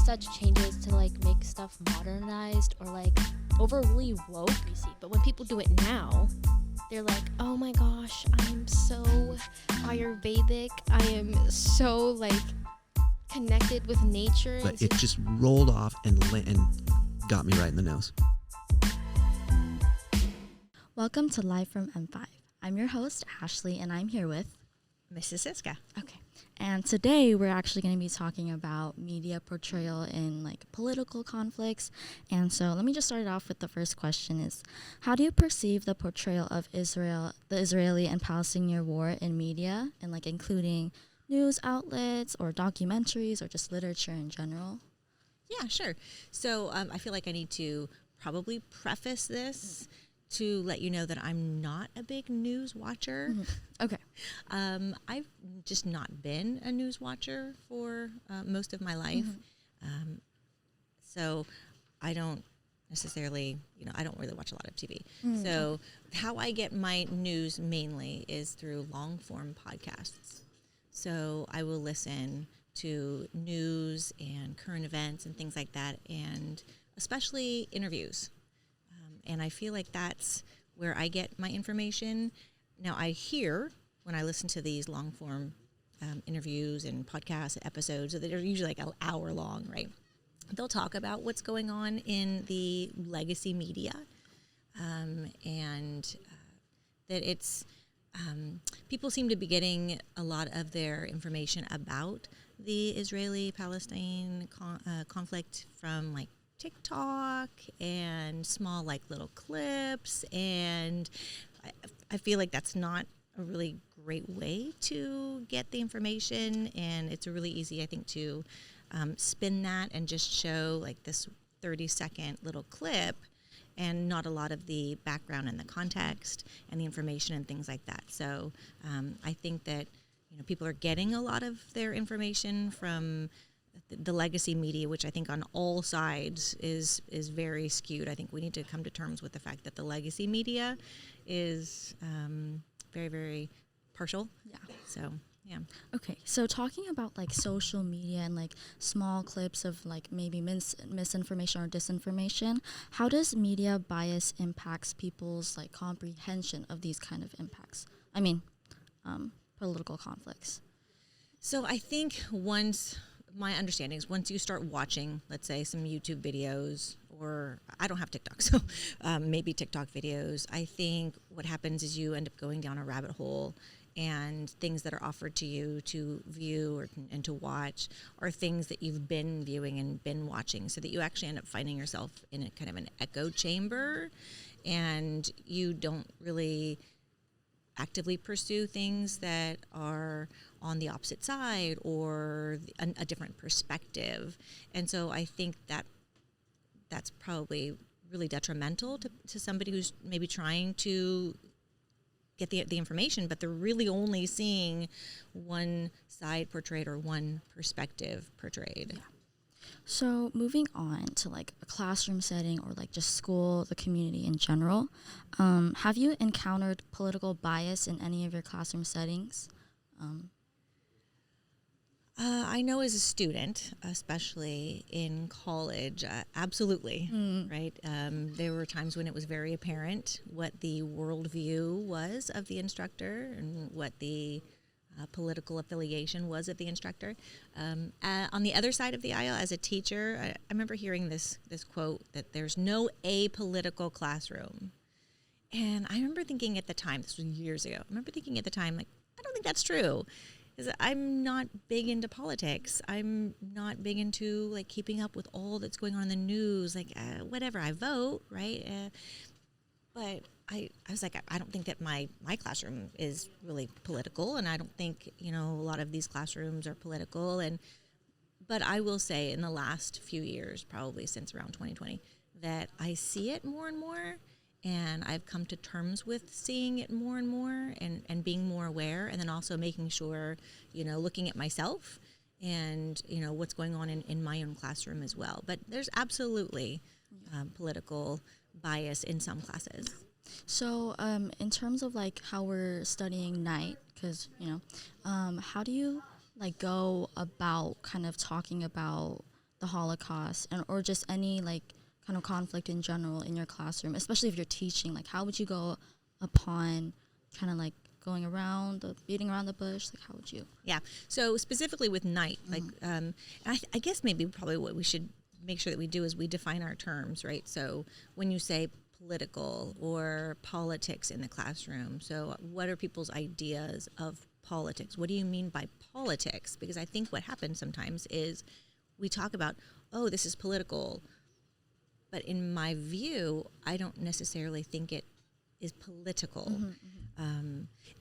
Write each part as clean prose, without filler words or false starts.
such changes to like make stuff modernized or like overly woke, you see. But when people do it now, they're like, oh my gosh, I'm so Ayurvedic. I am so like connected with nature. But it just rolled off and got me right in the nose. Welcome to Live from M5. I'm your host, Ashley, and I'm here with Mrs. Siska. Okay. And today we're actually going to be talking about media portrayal in like political conflicts. And so let me just start it off with the first question is, how do you perceive the portrayal of Israel, the Israeli and Palestinian war in media, and like including news outlets or documentaries or just literature in general? Yeah, sure. So I feel like I need to probably preface this to let you know that I'm not a big news watcher. Mm-hmm. Okay. I've just not been a news watcher for most of my life. Mm-hmm. So I don't necessarily, I don't really watch a lot of TV. Mm-hmm. So how I get my news mainly is through long form podcasts. So I will listen to news and current events and things like that, and especially interviews. And I feel like that's where I get my information. Now, I hear when I listen to these long-form interviews and podcast episodes, that they're usually like an hour long, right? They'll talk about what's going on in the legacy media, and that it's people seem to be getting a lot of their information about the Israeli-Palestine conflict from like TikTok and small like little clips, and I feel like that's not a really great way to get the information, and it's really easy, I think, to spin that and just show like this 30-second little clip and not a lot of the background and the context and the information and things like that. So I think that people are getting a lot of their information from the legacy media, which I think on all sides is very skewed. I think we need to come to terms with the fact that the legacy media is very, very partial. Yeah. So, yeah. Okay, so talking about like social media and like small clips of like maybe misinformation or disinformation, how does media bias impacts people's like comprehension of these kind of impacts? I mean, political conflicts. So I think my understanding is once you start watching, let's say, some YouTube videos, or I don't have TikTok, so maybe TikTok videos, I think what happens is you end up going down a rabbit hole, and things that are offered to you to view and to watch are things that you've been viewing and been watching, so that you actually end up finding yourself in a kind of an echo chamber, and you don't really actively pursue things that are on the opposite side or a different perspective. And so I think that that's probably really detrimental to somebody who's maybe trying to get the information, but they're really only seeing one side portrayed or one perspective portrayed. Yeah. So moving on to like a classroom setting or like just school, the community in general, have you encountered political bias in any of your classroom settings? I know as a student, especially in college, absolutely, right? There were times when it was very apparent what the worldview was of the instructor and what the political affiliation was of the instructor. On the other side of the aisle, as a teacher, I remember hearing this quote that there's no apolitical classroom. And I remember thinking at the time, this was years ago, I remember thinking at the time, like, I don't think that's true. Because I'm not big into politics. I'm not big into like keeping up with all that's going on in the news. Like whatever, I vote, right? But I was like, I don't think that my classroom is really political, and I don't think a lot of these classrooms are political. But I will say, in the last few years, probably since around 2020, that I see it more and more. And I've come to terms with seeing it more and more and being more aware, and then also making sure, looking at myself and, what's going on in my own classroom as well. But there's absolutely political bias in some classes. So in terms of like how we're studying night, because, how do you like go about kind of talking about the Holocaust and or just any like kind of conflict in general in your classroom, especially if you're teaching? Like, how would you go upon kind of like going around, beating around the bush? Like, how would you? Yeah. So specifically with night, like, I guess maybe probably what we should make sure that we do is we define our terms, right? So when you say political or politics in the classroom, so what are people's ideas of politics? What do you mean by politics? Because I think what happens sometimes is we talk about, oh, this is political, but in my view, I don't necessarily think it is political.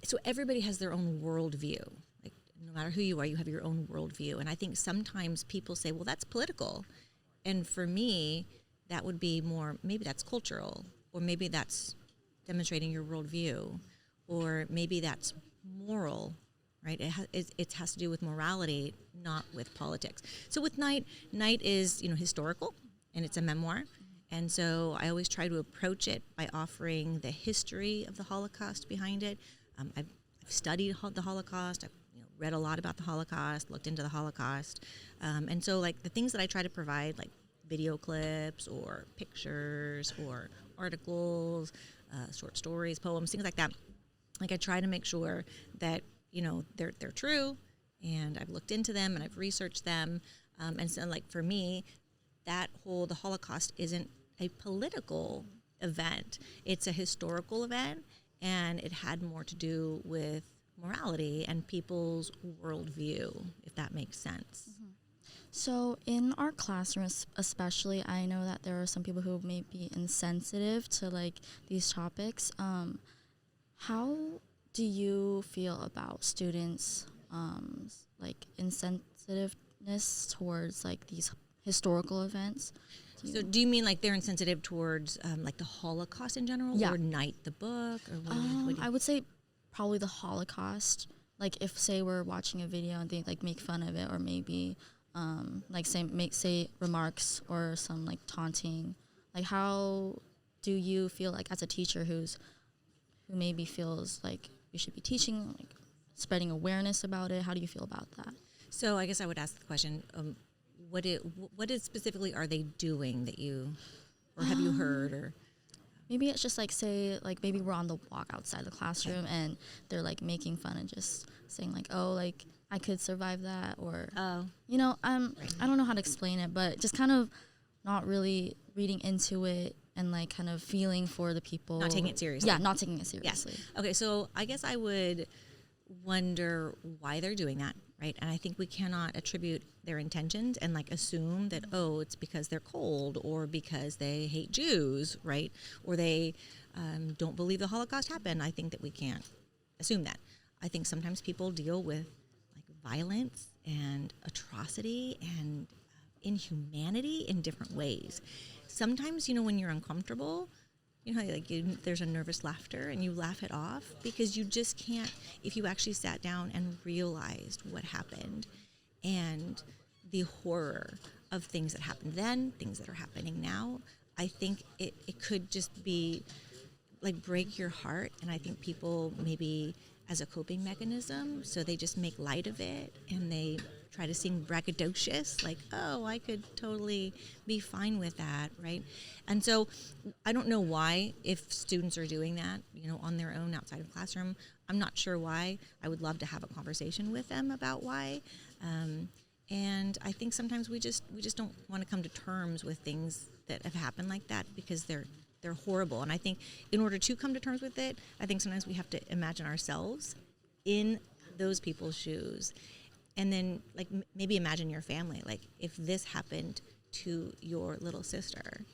So everybody has their own worldview. Like, no matter who you are, you have your own worldview. And I think sometimes people say, well, that's political. And for me, that would be more, maybe that's cultural, or maybe that's demonstrating your worldview, or maybe that's moral, right? It has to do with morality, not with politics. So with Night is, historical, and it's a memoir. And so I always try to approach it by offering the history of the Holocaust behind it. I've studied the Holocaust. I've read a lot about the Holocaust, looked into the Holocaust. And so like the things that I try to provide, like video clips or pictures or articles, short stories, poems, things like that. Like I try to make sure that, they're true, and I've looked into them and I've researched them. And so like for me, the Holocaust isn't a political event. It's a historical event, and it had more to do with morality and people's worldview, if that makes sense. So in our classrooms, especially, I know that there are some people who may be insensitive to like these topics. How do you feel about students' like insensitiveness towards like these historical events? So do you mean like they're insensitive towards like the Holocaust in general, or Night the book, or what I would say probably the Holocaust. Like if say we're watching a video and they like make fun of it, or maybe like say remarks or some like taunting. Like how do you feel like as a teacher who maybe feels like we should be teaching, like spreading awareness about it? How do you feel about that? So I guess I would ask the question, what specifically are they doing that you, or have you heard, or? Maybe it's just like say like maybe we're on the walk outside the classroom and they're like making fun and just saying like, oh, like I could survive that, or I don't know how to explain it, but just kind of not really reading into it and like kind of feeling for the people. Not taking it seriously. Yeah, not taking it seriously. Yeah. Okay, so I guess I would wonder why they're doing that, right? And I think we cannot attribute their intentions and like assume that, oh, it's because they're cold or because they hate Jews, right? Or they don't believe the Holocaust happened. I think that we can't assume that. I think sometimes people deal with like violence and atrocity and inhumanity in different ways. Sometimes, when you're uncomfortable, there's a nervous laughter and you laugh it off because you just can't, if you actually sat down and realized what happened and the horror of things that happened then, things that are happening now, I think it could just be like break your heart. And I think people maybe as a coping mechanism, so they just make light of it and they try to sing braggadocious, like, oh, I could totally be fine with that, right? And so I don't know why, if students are doing that, on their own outside of classroom. I'm not sure why. I would love to have a conversation with them about why. And I think sometimes we just don't want to come to terms with things that have happened like that because they're horrible. And I think in order to come to terms with it, I think sometimes we have to imagine ourselves in those people's shoes. And then, like, maybe imagine your family. Like, if this happened to your little sister,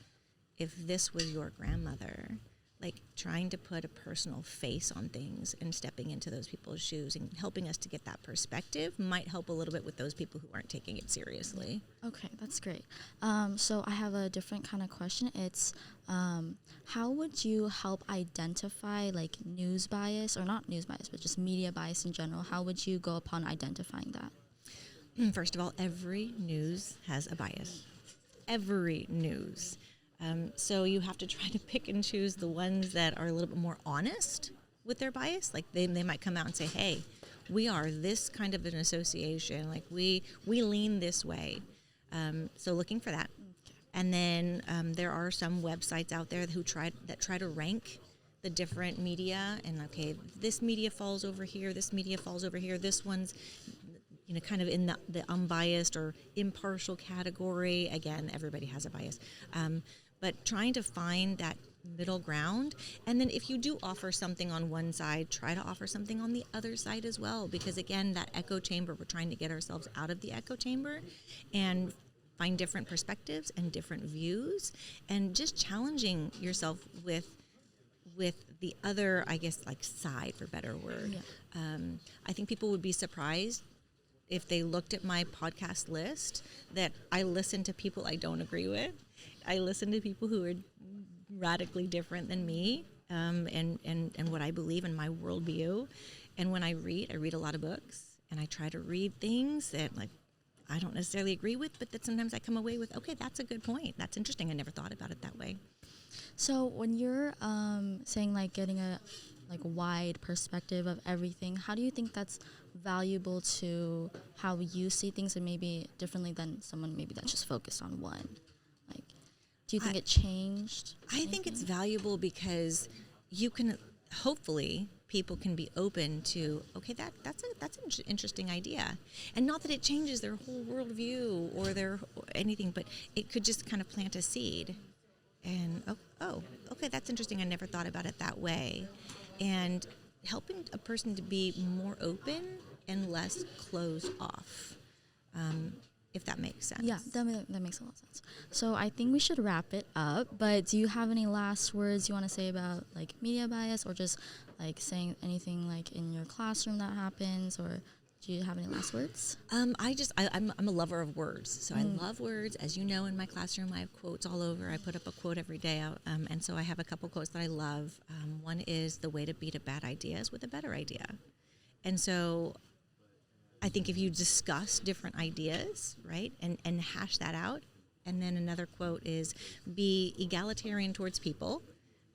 if this was your grandmother, like, trying to put a personal face on things and stepping into those people's shoes and helping us to get that perspective might help a little bit with those people who aren't taking it seriously. Okay, that's great. So I have a different kind of question. It's how would you help identify like news bias, or not news bias, but just media bias in general? How would you go upon identifying that? First of all, every news has a bias. Every news. So you have to try to pick and choose the ones that are a little bit more honest with their bias. Like they might come out and say, hey, we are this kind of an association. Like we lean this way. So looking for that. And then there are some websites out there that try to rank the different media, and okay, this media falls over here, this media falls over here, this one's kind of in the unbiased or impartial category. Again, everybody has a bias, but trying to find that middle ground. And then if you do offer something on one side, try to offer something on the other side as well, because again, that echo chamber, we're trying to get ourselves out of the echo chamber and find different perspectives and different views, and just challenging yourself with the other, I guess, like side, for a better word. Yeah. I think people would be surprised if they looked at my podcast list that I listen to people I don't agree with. I listen to people who are radically different than me, and what I believe in my worldview. And when I read a lot of books, and I try to read things that like I don't necessarily agree with, but that sometimes I come away with, okay, that's a good point. That's interesting. I never thought about it that way. So when you're saying like getting a wide perspective of everything, how do you think that's valuable to how you see things, and maybe differently than someone maybe that's just focused on one? Like, do you think it changed? I think it's valuable because you can, hopefully, people can be open to, okay, that's an interesting idea, and not that it changes their whole worldview or anything, but it could just kind of plant a seed. And okay, that's interesting. I never thought about it that way. And helping a person to be more open and less closed off, if that makes sense. Yeah, that makes a lot of sense. So I think we should wrap it up. But do you have any last words you want to say about like media bias, or just like saying anything like in your classroom that happens, or do you have any last words? I'm a lover of words. So I love words. As you know, in my classroom, I have quotes all over. I put up a quote every day out. And so I have a couple quotes that I love. One is, the way to beat a bad idea is with a better idea. And so I think if you discuss different ideas, right, and hash that out. And then another quote is, be egalitarian towards people,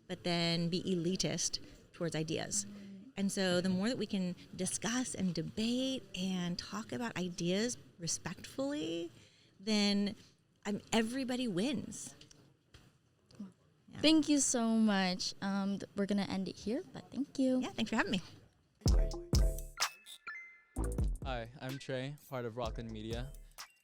but then be elitist towards ideas. And so the more that we can discuss and debate and talk about ideas respectfully, then everybody wins. Yeah. Thank you so much. We're going to end it here, but thank you. Yeah, thanks for having me. Hi, I'm Trey, part of Rockland Media.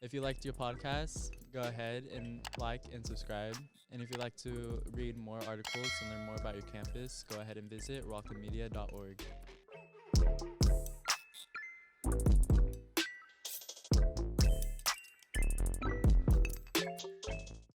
If you liked your podcast, go ahead and like and subscribe. And if you'd like to read more articles and learn more about your campus, go ahead and visit rocklandmedia.org.